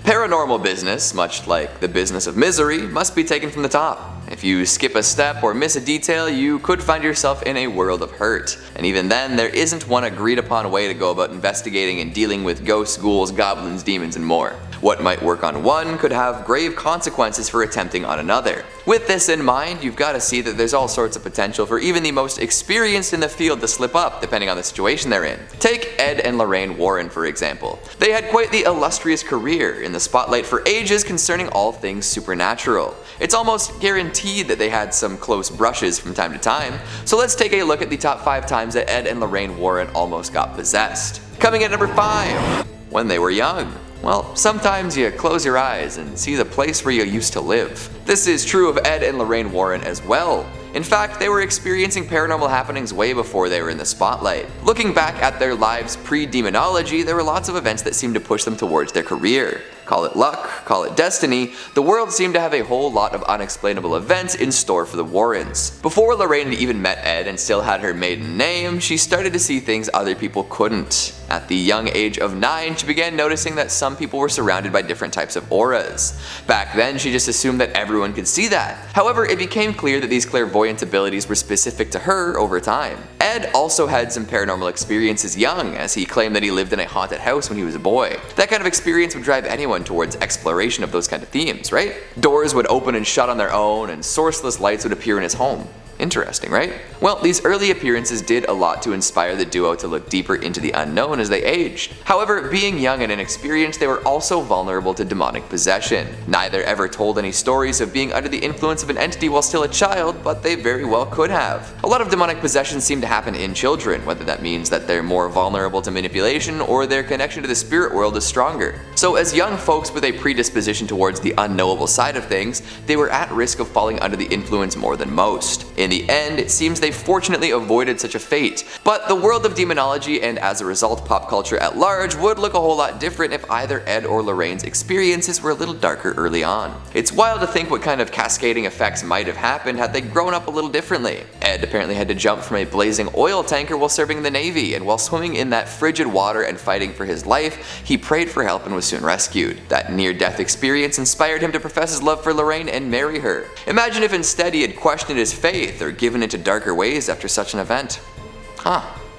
Paranormal business, much like the business of misery, must be taken from the top. If you skip a step or miss a detail, you could find yourself in a world of hurt. And even then, there isn't one agreed upon way to go about investigating and dealing with ghosts, ghouls, goblins, demons, and more. What might work on one could have grave consequences for attempting on another. With this in mind, you've got to see that there's all sorts of potential for even the most experienced in the field to slip up, depending on the situation they're in. Take Ed and Lorraine Warren, for example. They had quite the illustrious career in the spotlight for ages concerning all things supernatural. It's almost guaranteed that they had some close brushes from time to time, so let's take a look at the top 5 times that Ed and Lorraine Warren almost got possessed. Coming at number 5, when they were young. Well, sometimes you close your eyes and see the place where you used to live. This is true of Ed and Lorraine Warren as well. In fact, they were experiencing paranormal happenings way before they were in the spotlight. Looking back at their lives pre-demonology, there were lots of events that seemed to push them towards their career. Call it luck, call it destiny, the world seemed to have a whole lot of unexplainable events in store for the Warrens. Before Lorraine had even met Ed and still had her maiden name, she started to see things other people couldn't. At the young age of 9, she began noticing that some people were surrounded by different types of auras. Back then, she just assumed that everyone could see that. However, it became clear that these clairvoyant abilities were specific to her over time. Ed also had some paranormal experiences young, as he claimed that he lived in a haunted house when he was a boy. That kind of experience would drive anyone towards exploration of those kind of themes, right? Doors would open and shut on their own, and sourceless lights would appear in his home. Interesting, right? Well, these early appearances did a lot to inspire the duo to look deeper into the unknown as they aged. However, being young and inexperienced, they were also vulnerable to demonic possession. Neither ever told any stories of being under the influence of an entity while still a child, but they very well could have. A lot of demonic possession seem to happen in children, whether that means that they're more vulnerable to manipulation or their connection to the spirit world is stronger. So as young folks with a predisposition towards the unknowable side of things, they were at risk of falling under the influence more than most. In the end, it seems they fortunately avoided such a fate, but the world of demonology and as a result pop culture at large would look a whole lot different if either Ed or Lorraine's experiences were a little darker early on. It's wild to think what kind of cascading effects might have happened had they grown up a little differently. Ed apparently had to jump from a blazing oil tanker while serving in the Navy, and while swimming in that frigid water and fighting for his life, he prayed for help and was soon rescued. That near-death experience inspired him to profess his love for Lorraine and marry her. Imagine if instead he had questioned his faith or given into darker ways after such an event.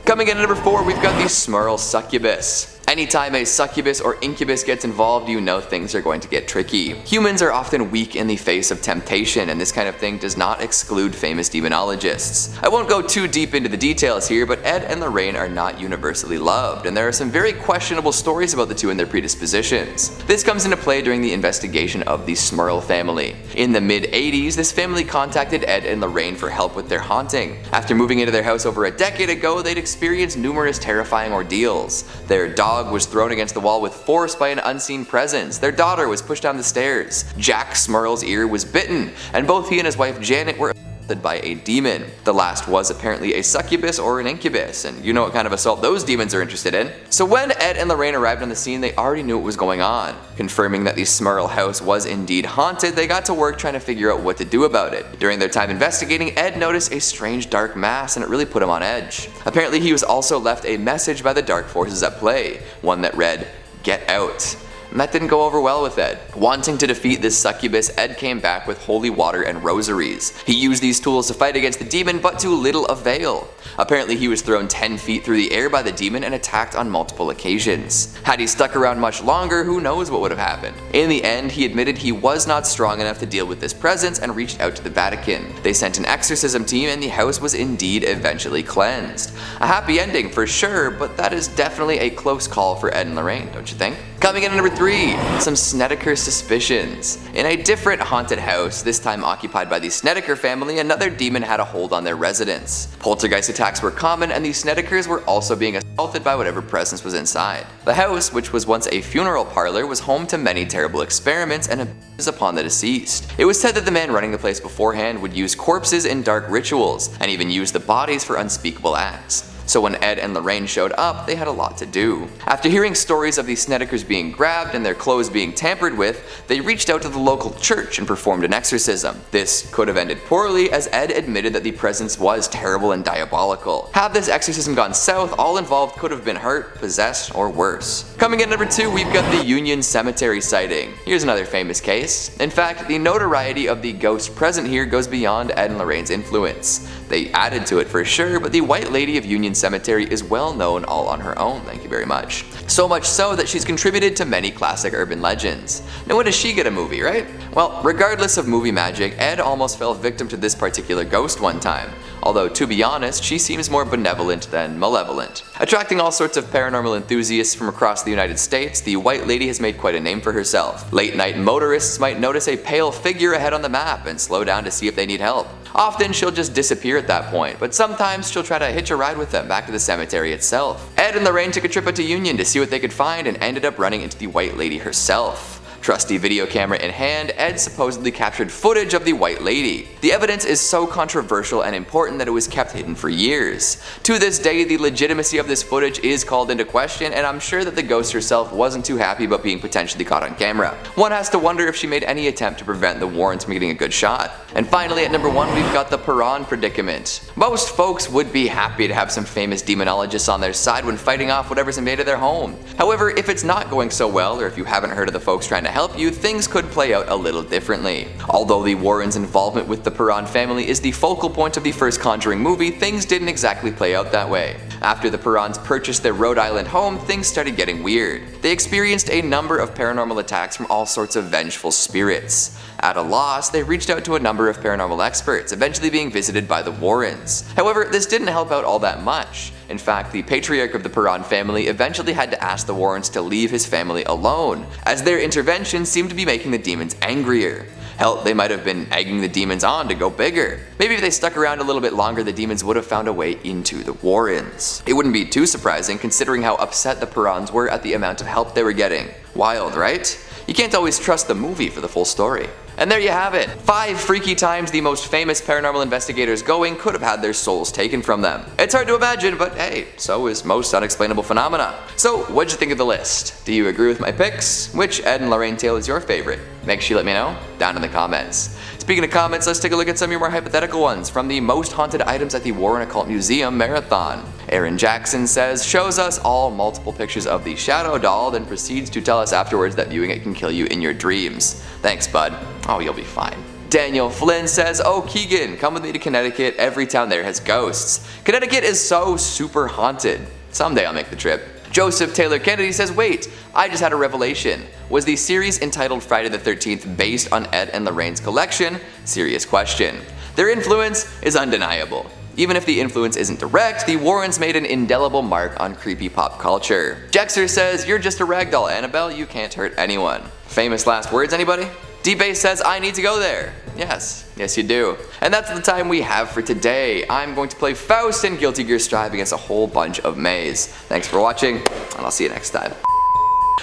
Coming in at number 4, we've got the Smurl Succubus. Anytime a succubus or incubus gets involved, you know things are going to get tricky. Humans are often weak in the face of temptation, and this kind of thing does not exclude famous demonologists. I won't go too deep into the details here, but Ed and Lorraine are not universally loved, and there are some very questionable stories about the two and their predispositions. This comes into play during the investigation of the Smurl family. In the mid-80s, this family contacted Ed and Lorraine for help with their haunting. After moving into their house over a decade ago, they'd experienced numerous terrifying ordeals. Their dog was thrown against the wall with force by an unseen presence. Their daughter was pushed down the stairs. Jack Smurl's ear was bitten, and both he and his wife Janet were assaulted by a demon. The last was apparently a succubus or an incubus, and you know what kind of assault those demons are interested in. So when Ed and Lorraine arrived on the scene, they already knew what was going on. Confirming that the Smurl house was indeed haunted, they got to work trying to figure out what to do about it. During their time investigating, Ed noticed a strange dark mass, and it really put him on edge. Apparently he was also left a message by the dark forces at play, one that read, "Get out." And that didn't go over well with Ed. Wanting to defeat this succubus, Ed came back with holy water and rosaries. He used these tools to fight against the demon, but to little avail. Apparently he was thrown 10 feet through the air by the demon and attacked on multiple occasions. Had he stuck around much longer, who knows what would have happened. In the end, he admitted he was not strong enough to deal with this presence and reached out to the Vatican. They sent an exorcism team, and the house was indeed eventually cleansed. A happy ending for sure, but that is definitely a close call for Ed and Lorraine, don't you think? Coming in at number 3, some Snedeker Suspicions. In a different haunted house, this time occupied by the Snedeker family, another demon had a hold on their residence. Poltergeist attacks were common, and the Snedekers were also being assaulted by whatever presence was inside. The house, which was once a funeral parlor, was home to many terrible experiments and abuses upon the deceased. It was said that the man running the place beforehand would use corpses in dark rituals, and even use the bodies for unspeakable acts. So when Ed and Lorraine showed up, they had a lot to do. After hearing stories of the Snedekers being grabbed and their clothes being tampered with, they reached out to the local church and performed an exorcism. This could have ended poorly, as Ed admitted that the presence was terrible and diabolical. Had this exorcism gone south, all involved could have been hurt, possessed, or worse. Coming in number 2, we've got the Union Cemetery sighting. Here's another famous case. In fact, the notoriety of the ghost present here goes beyond Ed and Lorraine's influence. They added to it for sure, but the White Lady of Union Cemetery is well known all on her own, thank you very much. So much so that she's contributed to many classic urban legends. Now when does she get a movie, right? Well, regardless of movie magic, Ed almost fell victim to this particular ghost one time. Although, to be honest, she seems more benevolent than malevolent. Attracting all sorts of paranormal enthusiasts from across the United States, the White Lady has made quite a name for herself. Late night motorists might notice a pale figure ahead on the map and slow down to see if they need help. Often she'll just disappear at that point, but sometimes she'll try to hitch a ride with them back to the cemetery itself. Ed and Lorraine took a trip out to Union to see what they could find and ended up running into the White Lady herself. Trusty video camera in hand, Ed supposedly captured footage of the White Lady. The evidence is so controversial and important that it was kept hidden for years. To this day, the legitimacy of this footage is called into question, and I'm sure that the ghost herself wasn't too happy about being potentially caught on camera. One has to wonder if she made any attempt to prevent the Warrens from getting a good shot. And finally, at number 1, we've got the Peron Predicament. Most folks would be happy to have some famous demonologists on their side when fighting off whatever's invaded their home. However, if it's not going so well, or if you haven't heard of the folks trying to help you, things could play out a little differently. Although the Warrens' involvement with the Peron family is the focal point of the first Conjuring movie, things didn't exactly play out that way. After the Perons purchased their Rhode Island home, things started getting weird. They experienced a number of paranormal attacks from all sorts of vengeful spirits. At a loss, they reached out to a number of paranormal experts, eventually being visited by the Warrens. However, this didn't help out all that much. In fact, the patriarch of the Peron family eventually had to ask the Warrens to leave his family alone, as their intervention seemed to be making the demons angrier. Hell, they might have been egging the demons on to go bigger. Maybe if they stuck around a little bit longer, the demons would have found a way into the Warrens. It wouldn't be too surprising considering how upset the Perons were at the amount of help they were getting. Wild, right? You can't always trust the movie for the full story. And there you have it. 5 freaky times the most famous paranormal investigators going could have had their souls taken from them. It's hard to imagine, but hey, so is most unexplainable phenomena. So what'd you think of the list? Do you agree with my picks? Which Ed and Lorraine tale is your favorite? Make sure you let me know down in the comments. Speaking of comments, let's take a look at some of your more hypothetical ones from the most haunted items at the Warren Occult Museum Marathon. Aaron Jackson says, shows us all multiple pictures of the shadow doll, then proceeds to tell us afterwards that viewing it can kill you in your dreams. Thanks, bud. Oh, you'll be fine. Daniel Flynn says, oh Keegan, come with me to Connecticut, every town there has ghosts. Connecticut is so super haunted. Someday I'll make the trip. Joseph Taylor Kennedy says, wait, I just had a revelation. Was the series entitled Friday the 13th based on Ed and Lorraine's collection? Serious question. Their influence is undeniable. Even if the influence isn't direct, the Warrens made an indelible mark on creepy pop culture. Jexer says, you're just a ragdoll, Annabelle, you can't hurt anyone. Famous last words, anybody? D-Base says, I need to go there. Yes, yes you do. And that's the time we have for today. I'm going to play Faust and Guilty Gear Strive against a whole bunch of Maze. Thanks for watching, and I'll see you next time.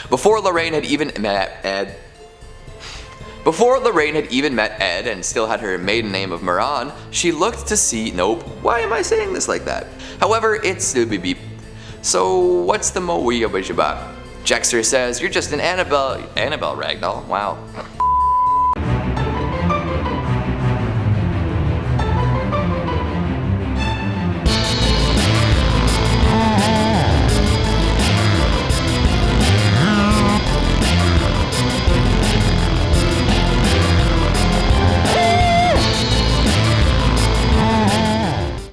Before Lorraine had even met Ed and still had her maiden name of Moran, she looked to see, nope, why am I saying this like that? However, it's beep. So what's the mo-wee-a-wish about? Jexter says, you're just an Annabelle ragdoll, wow.